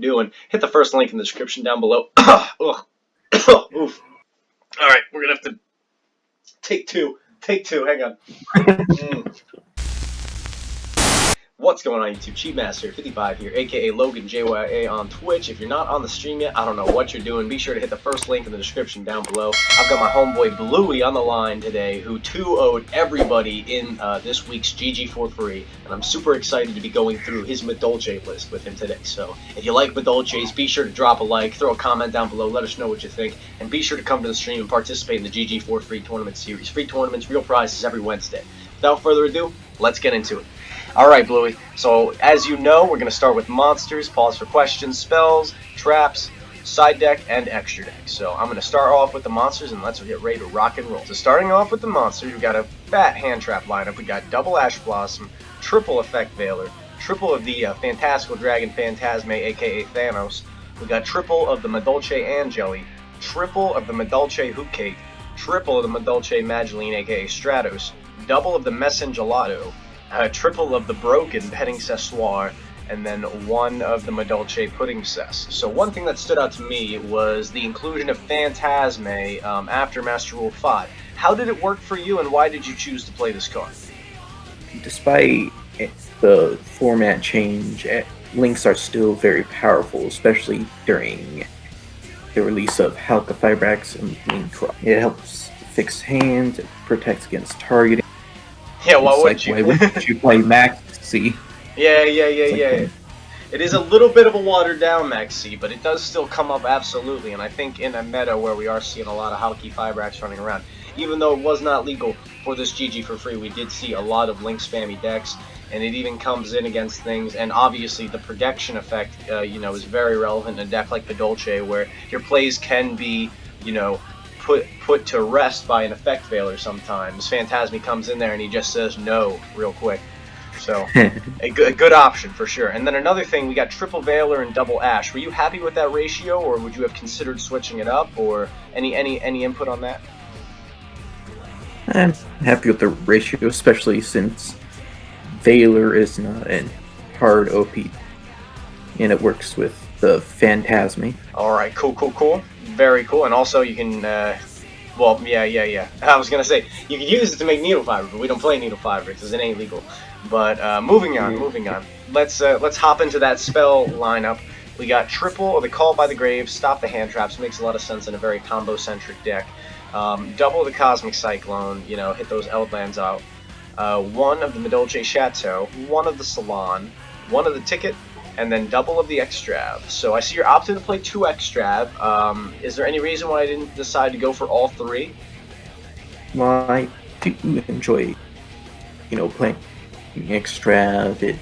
doing, hit the first link in the description down below. Oof. Alright, we're gonna have to take two. Hang on. What's going on YouTube? Cheatmaster55 here, aka LoganJYA on Twitch. If you're not on the stream yet, I don't know what you're doing. Be sure to hit the first link in the description down below. I've got my homeboy Bluey on the line today, who 2-0'd everybody in this week's GG for free, and I'm super excited to be going through his Madolche list with him today. So if you like Madolches, be sure to drop a like, throw a comment down below, let us know what you think, and be sure to come to the stream and participate in the GG for free tournament series. Free tournaments, real prizes every Wednesday. Without further ado, let's get into it. Alright, Bluey, so as you know, we're going to start with monsters, pause for questions, spells, traps, side deck, and extra deck. So I'm going to start off with the monsters, and let's get ready to rock and roll. So starting off with the monsters, we've got a fat hand trap lineup. We got double Ash Blossom, triple Effect Veiler, triple of the Fantastical Dragon Phantasme, aka Thanos. We got triple of the Madolche Angeli, triple of the Madolche Hoopcake, triple of the Madolche Mageline, aka Stratos, double of the Messengelato, triple of the Broken Petting Cessoir, and then one of the Madolche Pudding Cess. So one thing that stood out to me was the inclusion of Phantasme after Master Rule 5. How did it work for you, and why did you choose to play this card? Despite the format change, links are still very powerful, especially during the release of Halka Fibrax and Link. It helps fix hands, it protects against targeting. Yeah, why wouldn't you? Why wouldn't you play Maxi? Yeah. It is a little bit of a watered down Maxi, but it does still come up absolutely, and I think in a meta where we are seeing a lot of Halki Fibrax running around, even though it was not legal for this GG for free, we did see a lot of Link spammy decks, and it even comes in against things, and obviously the protection effect, is very relevant in a deck like Madolche, where your plays can be, put to rest by an Effect Veiler sometimes. Phantasme comes in there and he just says no real quick. So, a good option for sure. And then another thing, we got triple Veiler and double Ash. Were you happy with that ratio, or would you have considered switching it up, or any input on that? I'm happy with the ratio, especially since Veiler is not a hard OP, and it works with the Phantasme. Alright, cool. Very cool, and also you can, yeah. I was gonna say, you can use it to make Needle Fiber, but we don't play Needle Fiber because it ain't legal. But, moving on. Let's hop into that spell lineup. We got triple of the Call by the Grave, Stop the Hand Traps, makes a lot of sense in a very combo-centric deck. Double the Cosmic Cyclone, hit those Eldlands out. One of the Madolche Chateau, one of the Salon, one of the Ticket, and then double of the Extrav. So I see you're opting to play 2 Extrav. Is there any reason why I didn't decide to go for all 3? Well, I do enjoy, playing Extrav.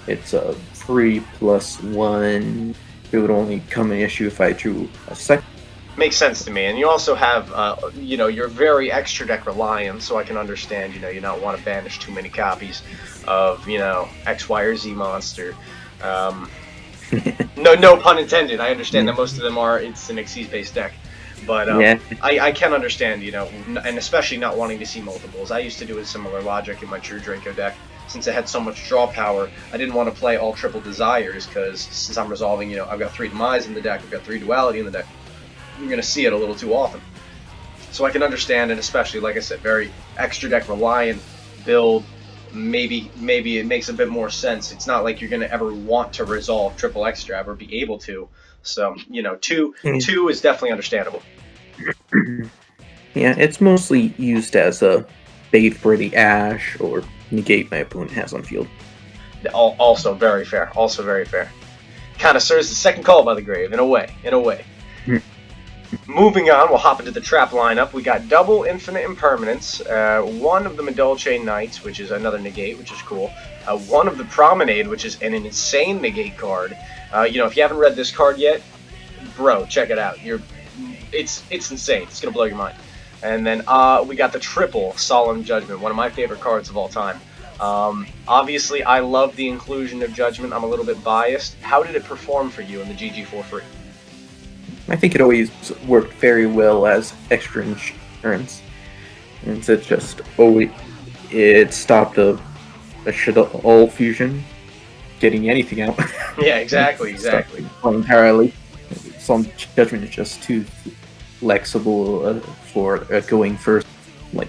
It's a 3+1. It would only come an issue if I drew a second. Makes sense to me, and you also have, you're very extra deck reliant, so I can understand, you not want to banish too many copies of, X, Y, or Z monster. No pun intended. I understand that most of them it's an Xyz based deck, but yeah. I can understand, and especially not wanting to see multiples. I used to do a similar logic in my True Draco deck. Since it had so much draw power, I didn't want to play all triple desires, because since I'm resolving, I've got 3 demise in the deck, I've got 3 duality in the deck, you're going to see it a little too often. So I can understand, and especially, like I said, very extra deck reliant build. Maybe it makes a bit more sense. It's not like you're going to ever want to resolve triple Extrav or be able to. So, 2 is definitely understandable. Yeah, it's mostly used as a bait for the Ash or negate my opponent has on field. Also very fair. Kind of serves the second Call by the Grave, in a way. Moving on, we'll hop into the trap lineup. We got double Infinite Impermanence, one of the Madolche Knights, which is another negate, which is cool, one of the Promenade, which is an insane negate card. If you haven't read this card yet, bro, check it out. It's insane. It's gonna blow your mind. And then we got the triple Solemn Judgment, one of my favorite cards of all time. Obviously, I love the inclusion of Judgment. I'm a little bit biased. How did it perform for you in the GG for free? I think it always worked very well as extra insurance, and it stopped a Shaddoll fusion, getting anything out. Yeah, exactly. Entirely. Some judgment is just too flexible for going first. Like,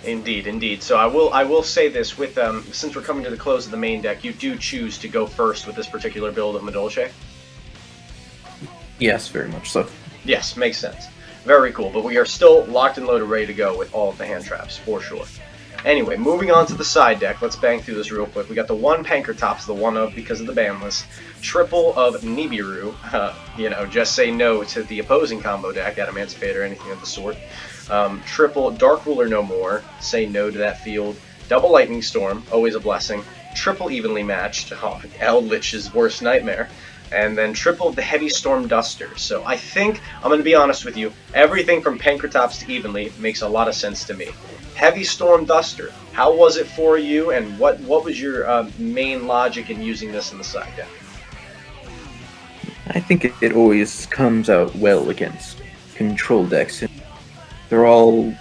Indeed. So I will say this with since we're coming to the close of the main deck, you do choose to go first with this particular build of Madolche. yes, very much so. Yes, makes sense. Very cool. But we are still locked and loaded, ready to go with all of the hand traps for sure. Anyway, moving on to the side deck. Let's bang through this real quick. We got the 1 Pankratops, the 1 of because of the ban list. Triple of Nibiru. You know, just say no to the opposing combo deck, Adamantipator, anything of the sort. Triple Dark Ruler No More. Say no to that field. Double Lightning Storm, always a blessing. Triple Evenly Matched. Oh, Eldritch's worst nightmare. And then triple of the Heavy Storm Duster. So I think, I'm going to be honest with you, everything from Pankratops to Evenly makes a lot of sense to me. Heavy Storm Duster, how was it for you, and what was your main logic in using this in the side deck? I think it always comes out well against control decks. They're all,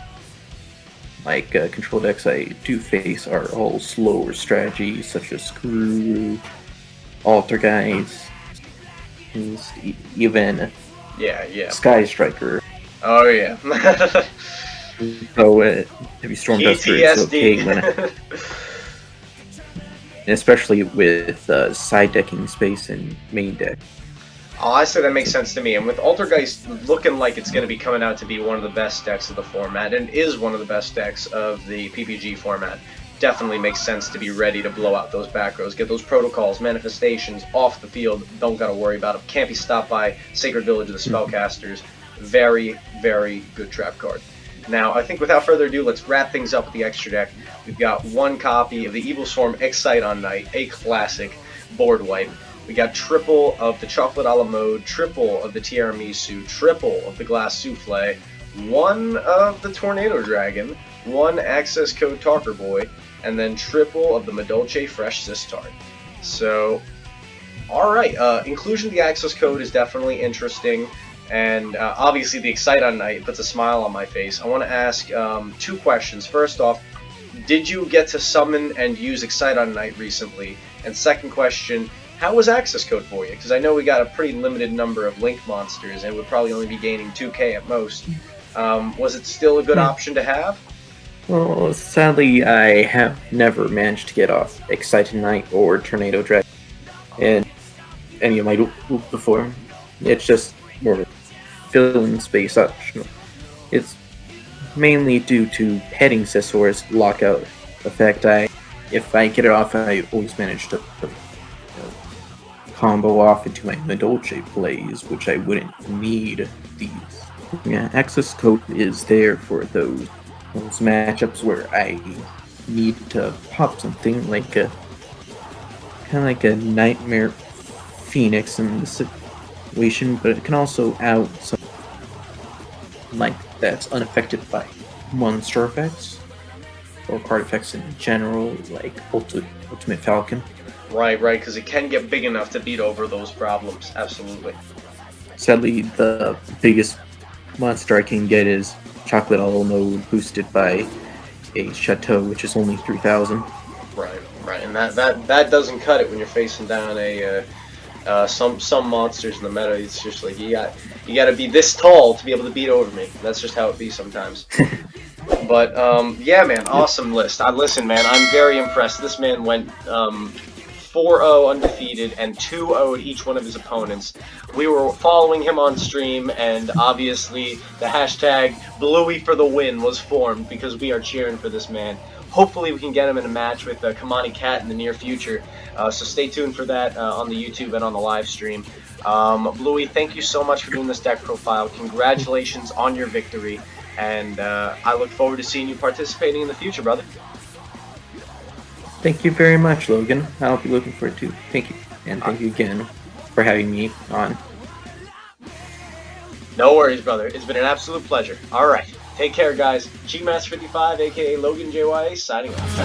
like, control decks I do face are all slower strategies, such as Screw, Altergeist, even Yeah. Sky Striker. Oh, yeah. So Heavy Storm Duster is okay when especially with side decking space and main deck. Oh, I say that makes sense to me. And with Altergeist looking like it's going to be coming out to be one of the best decks of the format, and is one of the best decks of the PPG format, definitely makes sense to be ready to blow out those back rows, get those protocols, manifestations off the field. Don't got to worry about them. Can't be stopped by Sacred Village of the Spellcasters. Very good trap card. Now, I think without further ado, let's wrap things up with the extra deck. We've got 1 copy of the Evil Swarm Excite on Night, a classic board wipe. We got triple of the Chocolate a la Mode, triple of the Tiramisu, triple of the Glass Souffle, 1 of the Tornado Dragon, 1 Access Code Talker Boy, and then triple of the Madolche Fresh Sistart. So, alright, inclusion of the access code is definitely interesting. And obviously the Excite on Night puts a smile on my face. I want to ask 2 questions. First off, did you get to summon and use Excite on Night recently? And second question, how was access code for you? Because I know we got a pretty limited number of Link monsters and would probably only be gaining 2k at most. Was it still a good option to have? Well, sadly, I have never managed to get off Excite Night or Tornado Dragon in any of my loops before. It's just more of a filling space optional. It's mainly due to Petting Sessor's lockout effect. If I get it off, I always manage to combo off into my Madolche plays, which I wouldn't need these. Yeah, access code is there for those matchups where I need to pop something like a kind of like a Nightmare Phoenix in the situation, but it can also out something like that's unaffected by monster effects or card effects in general, like Ultimate Falcon. Right, because it can get big enough to beat over those problems. Absolutely. Sadly, the biggest monster I can get is Chocolate a la Mode boosted by a Chateau, which is only 3,000. Right, and that doesn't cut it when you're facing down some monsters in the meta. It's just like you got to be this tall to be able to beat over me. That's just how it be sometimes. But yeah, man, awesome list. Listen, man, I'm very impressed. This man went 4-0 undefeated and 2-0 each one of his opponents. We were following him on stream, and obviously the hashtag Bluey for the win was formed because we are cheering for this man. Hopefully we can get him in a match with Kamani Cat in the near future. So stay tuned for that on the YouTube and on the live stream. Bluey, thank you so much for doing this deck profile. Congratulations on your victory, and I look forward to seeing you participating in the future, brother. Thank you very much, Logan. I'll be looking forward to it. Thank you. And thank you again for having me on. No worries, brother. It's been an absolute pleasure. Alright, take care, guys. Cheatmaster55, aka LoganJYA, signing off.